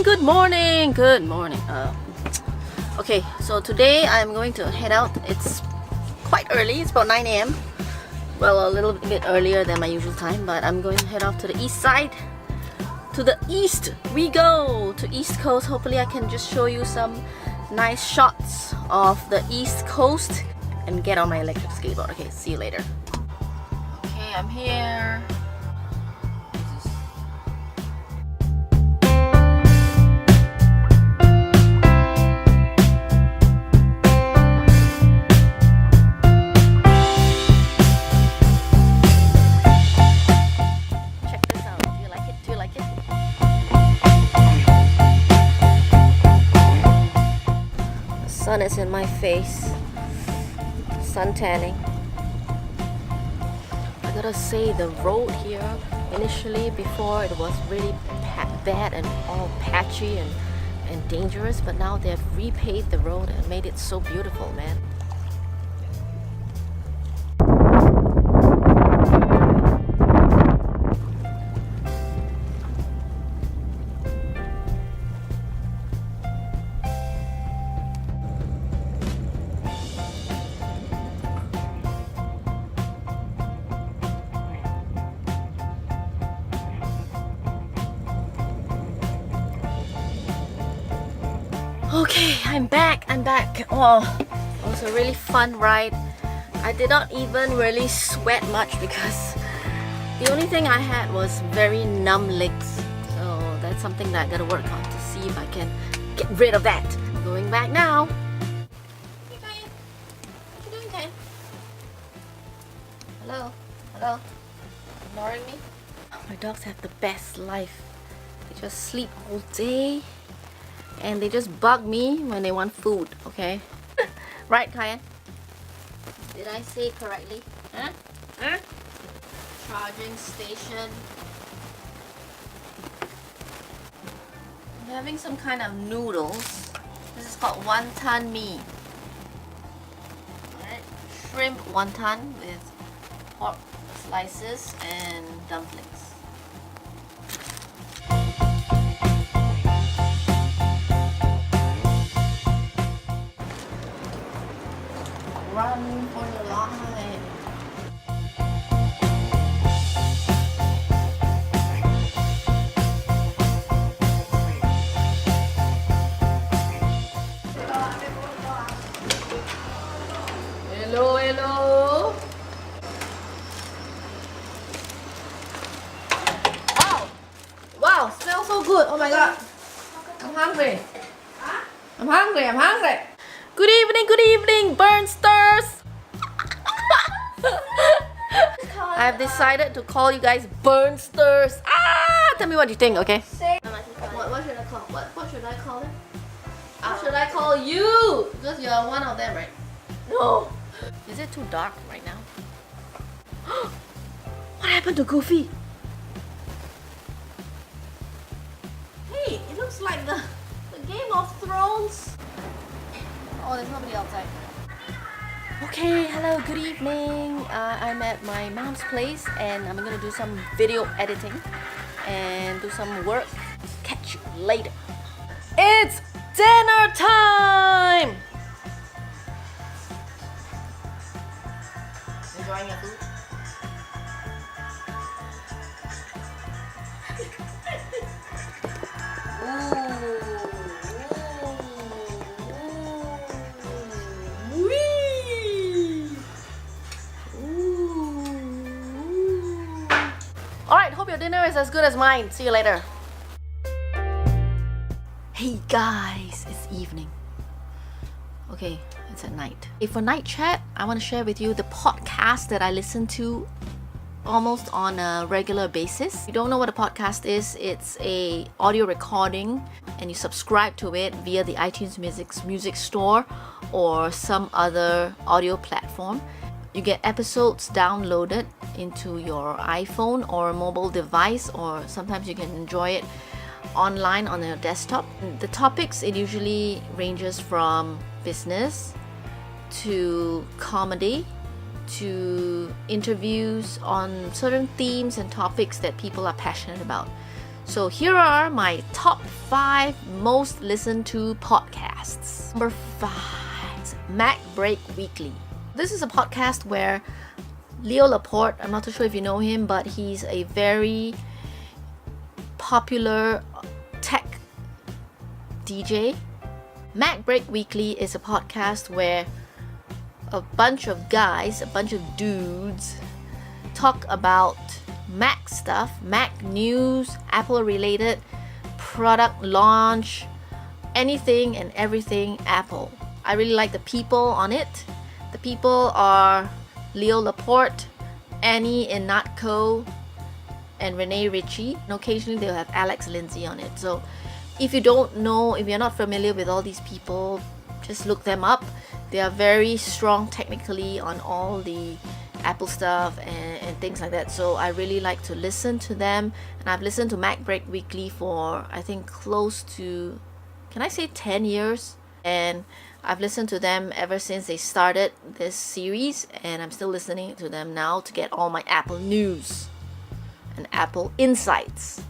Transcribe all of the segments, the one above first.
good morning, good morning. Okay, so today I'm going to head out. It's quite early, it's about 9 a.m. Well, a little bit earlier than my usual time, but I'm going to head off to the east side. To the east we go, to East Coast. Hopefully I can just show you some nice shots of the East Coast and get on my electric skateboard. Okay, see you later. Okay, I'm here. Check this out. Do you like it? Do you like it? The sun is in my face. Sun tanning. I gotta say, the road here initially, before, it was really bad and all patchy and dangerous, but now they've repaved the road and made it so beautiful, man. Okay, I'm back. Oh, it was a really fun ride. I did not even really sweat much because the only thing I had was very numb legs. So that's something that I gotta work on to see if I can get rid of that. I'm going back now. Hey, Kyan. What you doing, Kyan? Hello? Hello? Ignoring me? My dogs have the best life. They just sleep all day. And they just bug me when they want food, okay? Right, Kyan? Did I say it correctly? Huh? Huh? Charging station. I'm having some kind of noodles. This is called wonton mee. Alright, shrimp wonton with pork slices and dumplings. Run for your life. Hello, hello. Wow, smells so good. Oh my god. I'm hungry. I'm hungry. Good evening, Burnsters! I've decided to call you guys Burnsters. Tell me what you think, okay? What should I call? What should I call them? What should I call you? Because you're one of them, right? No. Is it too dark right now? What happened to Goofy? Hey, it looks like the Game of Thrones. Oh, there's nobody outside. Okay, hello, good evening. I'm at my mom's place and I'm gonna do some video editing and do some work. Catch you later. It's dinner time! Enjoying your food? Alright, hope your dinner is as good as mine. See you later. Hey guys, it's evening. Okay, it's at night. For night chat, I want to share with you the podcast that I listen to almost on a regular basis. If you don't know what a podcast is, it's a audio recording and you subscribe to it via the iTunes music store or some other audio platform. You get episodes downloaded into your iPhone or mobile device, or sometimes you can enjoy it online on your desktop. The topics, it usually ranges from business to comedy to interviews on certain themes and topics that people are passionate about. So here are my top 5 most listened to podcasts. Number 5, Mac Break Weekly. This is a podcast where Leo Laporte, I'm not too sure if you know him, but he's a very popular tech DJ. Mac Break Weekly is a podcast where a bunch of guys, a bunch of dudes talk about Mac stuff, Mac news, Apple related, product launch, anything and everything Apple. I really like the people on it. The people are Leo Laporte, Annie Ihnatko, and Renee Ritchie. And occasionally they'll have Alex Lindsay on it. So if you don't know, if you're not familiar with all these people, just look them up. They are very strong technically on all the Apple stuff and things like that. So I really like to listen to them. And I've listened to Mac Break Weekly for, I think, close to, can I say 10 years? And I've listened to them ever since they started this series, and I'm still listening to them now to get all my Apple news and Apple insights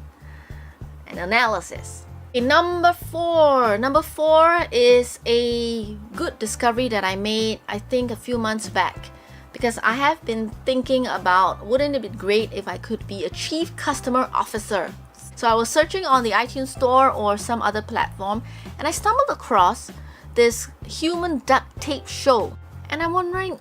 and analysis. Okay, number 4 is a good discovery that I made, I think, a few months back, because I have been thinking about, wouldn't it be great if I could be a chief customer officer? So I was searching on the iTunes store or some other platform, and I stumbled across this human duct tape show. And I'm wondering,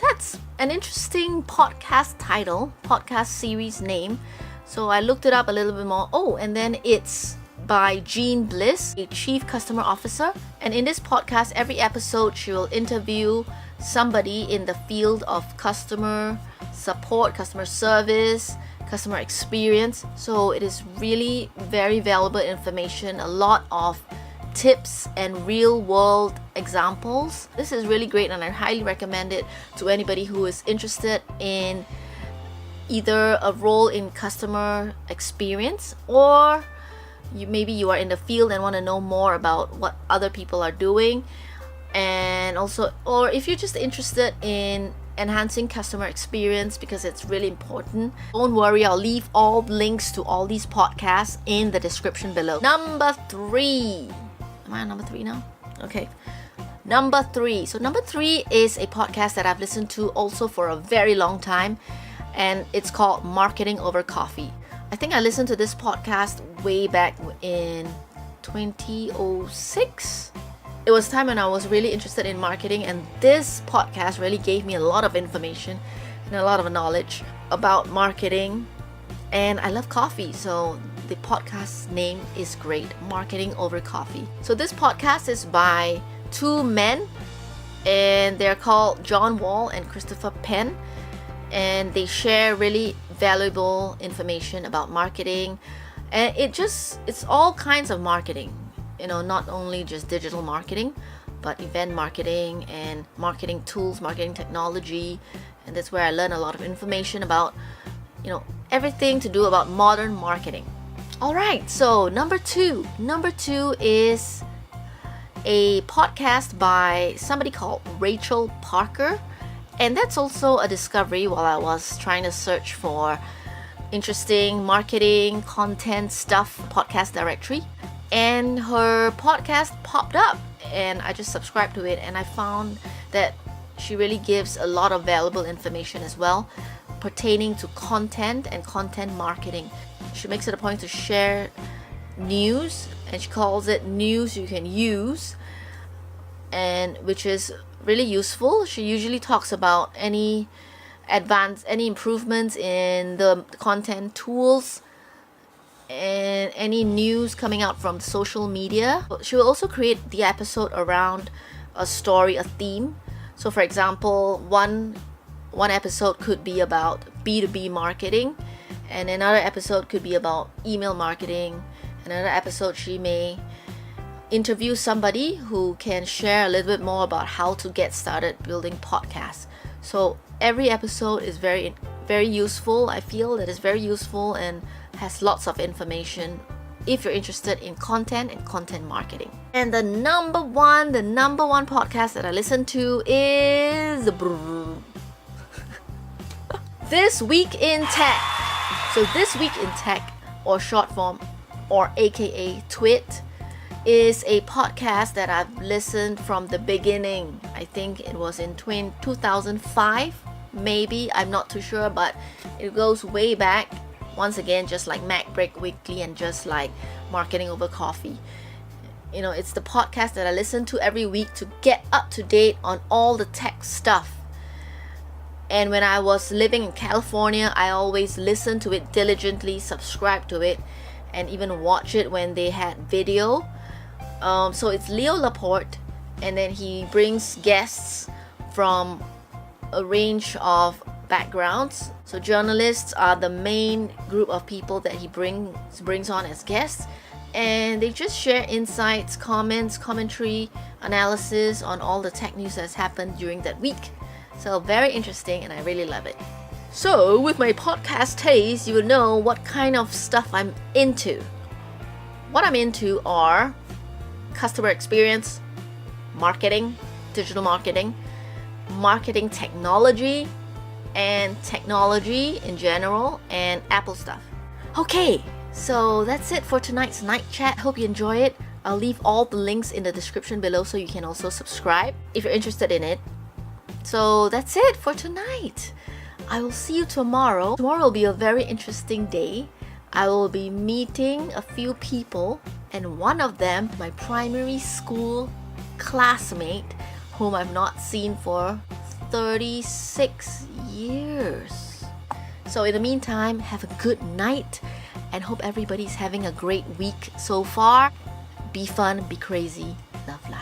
that's an interesting podcast title, podcast series name. So I looked it up a little bit more. Oh, and then it's by Jean Bliss, a chief customer officer. And in this podcast, every episode she will interview somebody in the field of customer support, customer service, customer experience. So it is really very valuable information, a lot of tips and real world examples. This is really great, and I highly recommend it to anybody who is interested in either a role in customer experience, or maybe you are in the field and want to know more about what other people are doing, and also, or if you're just interested in enhancing customer experience because it's really important. Don't worry, I'll leave all links to all these podcasts in the description below. Number 3. Am I on number 3 now? Okay. Number 3. So number 3 is a podcast that I've listened to also for a very long time, and it's called Marketing Over Coffee. I think I listened to this podcast way back in 2006. It was a time when I was really interested in marketing, and this podcast really gave me a lot of information and a lot of knowledge about marketing. And I love coffee, so the podcast name is great, Marketing Over Coffee. So this podcast is by 2 men, and they're called John Wall and Christopher Penn, and they share really valuable information about marketing. And it's all kinds of marketing, not only just digital marketing, but event marketing and marketing tools, marketing technology. And that's where I learn a lot of information about everything to do about modern marketing. Alright, so number 2 is a podcast by somebody called Rachel Parker, and that's also a discovery while I was trying to search for interesting marketing content stuff podcast directory, and her podcast popped up and I just subscribed to it, and I found that she really gives a lot of valuable information as well pertaining to content and content marketing. She makes it a point to share news, and she calls it news you can use, and which is really useful. She usually talks about any improvements in the content tools and any news coming out from social media. She will also create the episode around a story, a theme. So for example, one episode could be about B2B marketing, and another episode could be about email marketing. Another episode she may interview somebody who can share a little bit more about how to get started building podcasts. So every episode is very, very useful. I feel that it's very useful and has lots of information if you're interested in content and content marketing. And the number one podcast that I listen to is This Week in Tech. So This Week in Tech or short form, or aka Twit, is a podcast that I've listened from the beginning. I think it was in 2005, maybe, I'm not too sure, but it goes way back. Once again, just like MacBreak Weekly and just like Marketing Over Coffee. You know, it's the podcast that I listen to every week to get up to date on all the tech stuff. And when I was living in California, I always listened to it diligently, subscribed to it, and even watch it when they had video. So it's Leo Laporte, and then he brings guests from a range of backgrounds. So journalists are the main group of people that he brings on as guests, and they just share insights, comments, commentary, analysis on all the tech news that's happened during that week. So very interesting, and I really love it. So with my podcast taste, you will know what kind of stuff I'm into. What I'm into are customer experience, marketing, digital marketing, marketing technology, and technology in general, and Apple stuff. Okay, so that's it for tonight's night chat. Hope you enjoy it. I'll leave all the links in the description below so you can also subscribe if you're interested in it. So that's it for tonight. I will see you tomorrow. Tomorrow will be a very interesting day. I will be meeting a few people, and one of them, my primary school classmate, whom I've not seen for 36 years. So in the meantime, have a good night and hope everybody's having a great week so far. Be fun, be crazy, love life.